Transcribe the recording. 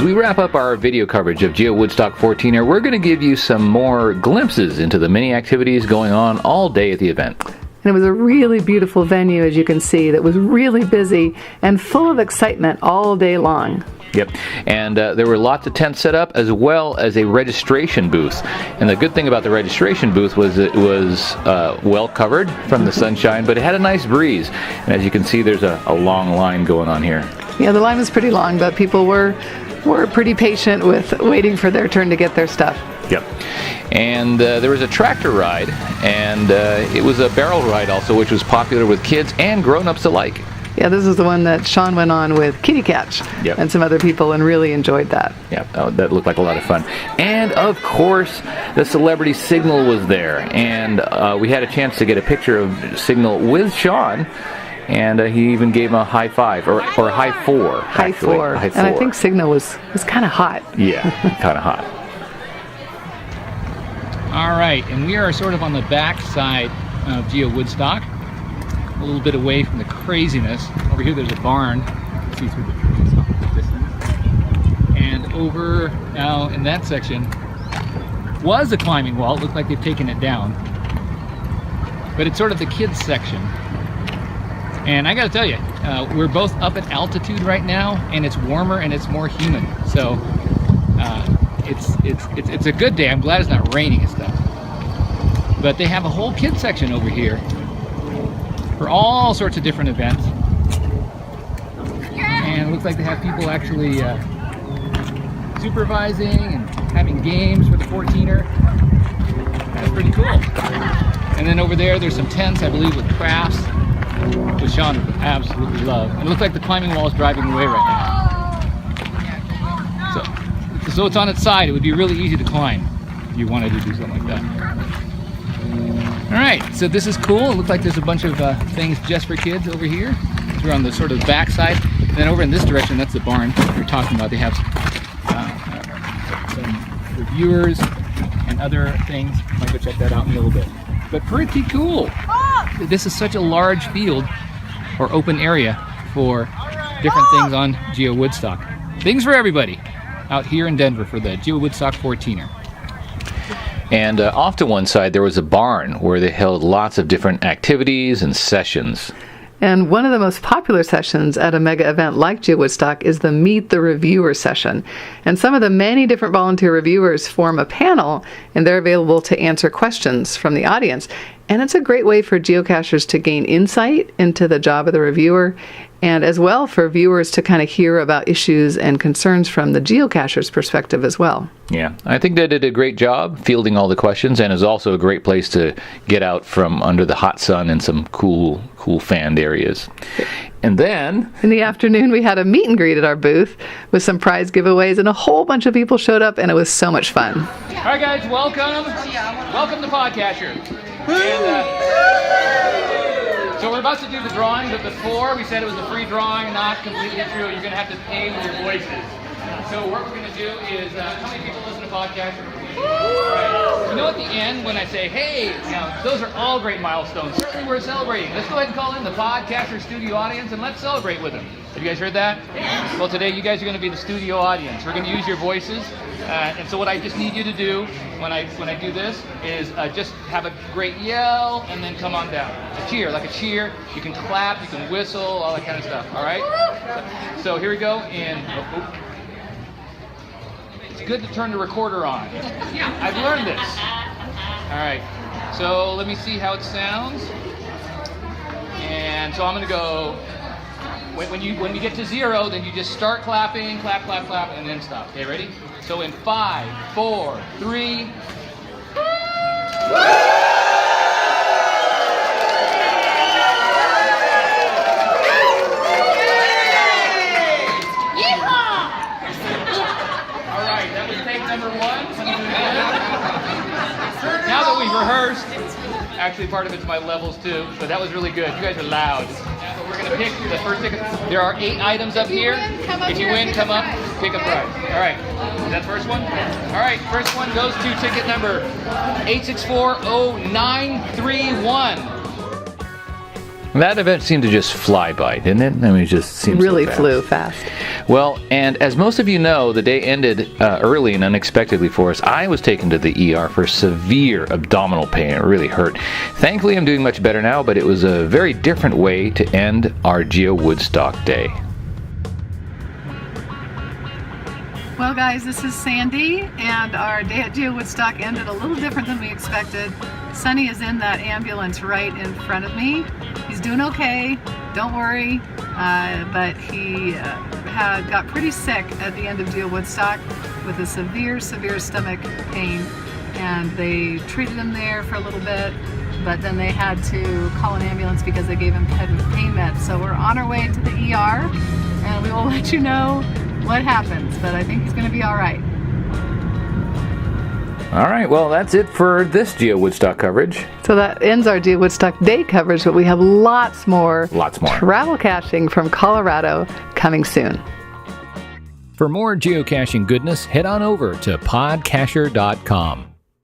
As we wrap up our video coverage of Geowoodstock 14er, we're going to give you some more glimpses into the many activities going on all day at the event. And it was a really beautiful venue, as you can see, that was really busy and full of excitement all day long. Yep, and there were lots of tents set up as well as a registration booth. And the good thing about the registration booth was it was well covered from the sunshine, but it had a nice breeze. And as you can see, there's a long line going on here. Yeah, the line was pretty long, but people were pretty patient with waiting for their turn to get their stuff. Yep. And there was a tractor ride, and it was a barrel ride also, which was popular with kids and grown-ups alike. Yeah, this is the one that Sean went on with Kitty Catch and some other people and really enjoyed that. Yeah, that looked like a lot of fun. And, of course, the celebrity Signal was there. And we had a chance to get a picture of Signal with Sean. And he even gave him a high five, or high four. High four. And I think Signal was kind of hot. Yeah, kind of hot. All right, and we are sort of on the back side of Geowoodstock, a little bit away from the craziness. Over here there's a barn. See through the trees off in the distance. And over now in that section was a climbing wall. It looked like they've taken it down. But it's sort of the kids section. And I gotta tell you, we're both up at altitude right now, and it's warmer and it's more humid. So it's a good day. I'm glad it's not raining and stuff. But they have a whole kids section over here for all sorts of different events. And it looks like they have people actually supervising and having games for the 14er. That's pretty cool. And then over there's some tents, I believe, with crafts, which Sean would absolutely love. And it looks like the climbing wall is driving away right now. So it's on its side. It would be really easy to climb if you wanted to do something like that. All right, so this is cool. It looks like there's a bunch of things just for kids over here. We're on the sort of back side. And then over in this direction, that's the barn we're talking about. They have some reviewers and other things. I might go check that out in a little bit. But pretty cool. This is such a large field or open area for different things on Geowoodstock. Things for everybody out here in Denver for the Geowoodstock 14er. And off to one side there was a barn where they held lots of different activities and sessions. And one of the most popular sessions at a mega event like Geowoodstock is the Meet the Reviewer session. And some of the many different volunteer reviewers form a panel, and they're available to answer questions from the audience. And it's a great way for geocachers to gain insight into the job of the reviewer, and as well for viewers to kind of hear about issues and concerns from the geocacher's perspective as well. Yeah, I think they did a great job fielding all the questions, and is also a great place to get out from under the hot sun in some cool fanned areas. And then in the afternoon we had a meet and greet at our booth with some prize giveaways, and a whole bunch of people showed up, and it was so much fun. All right, guys, welcome to PodCacher. And, so we're about to do the drawing, but before we said it was a free drawing, not completely true. You're going to have to pay with your voices. So what we're going to do is, how many people listen to PodCacher? Right. You know, at the end when I say, hey, those are all great milestones. Certainly worth celebrating. Let's go ahead and call in the PodCacher studio audience and let's celebrate with them. Have you guys heard that? Yes. Well, today you guys are going to be the studio audience. We're going to use your voices. And so what I just need you to do when I do this is just have a great yell and then come on down. A cheer, like a cheer. You can clap, you can whistle, all that kind of stuff. All right? So here we go. And it's good to turn the recorder on. I've learned this. All right. So let me see how it sounds. And so I'm going to go. When you get to 0, then you just start clapping, clap, clap, clap, and then stop. Okay, ready? So in 5, 4, 3. All right, that was take number 1. Now that we've rehearsed, actually part of it's my levels too, but that was really good. You guys are loud. We're going to pick the first ticket. There are 8 items up here. If you win, come up, pick a prize. All right. Is that the first one? All right. First one goes to ticket number 8640931. That event seemed to just fly by, didn't it? I mean, it just seemed Really so fast. flew fast. Well, and as most of you know, the day ended early and unexpectedly for us. I was taken to the ER for severe abdominal pain. It really hurt. Thankfully, I'm doing much better now, but it was a very different way to end our Geowoodstock day. Well, guys, this is Sandy, and our day at Geowoodstock ended a little different than we expected. Sonny is in that ambulance right in front of me. He's doing okay, don't worry, but he got pretty sick at the end of Geowoodstock with a severe stomach pain, and they treated him there for a little bit, but then they had to call an ambulance because they gave him pain meds. So we're on our way to the ER, and we will let you know what happens, but I think he's going to be all right. All right, well, that's it for this Geowoodstock coverage. So that ends our Geowoodstock Day coverage, but we have lots more travel caching from Colorado coming soon. For more geocaching goodness, head on over to PodCacher.com.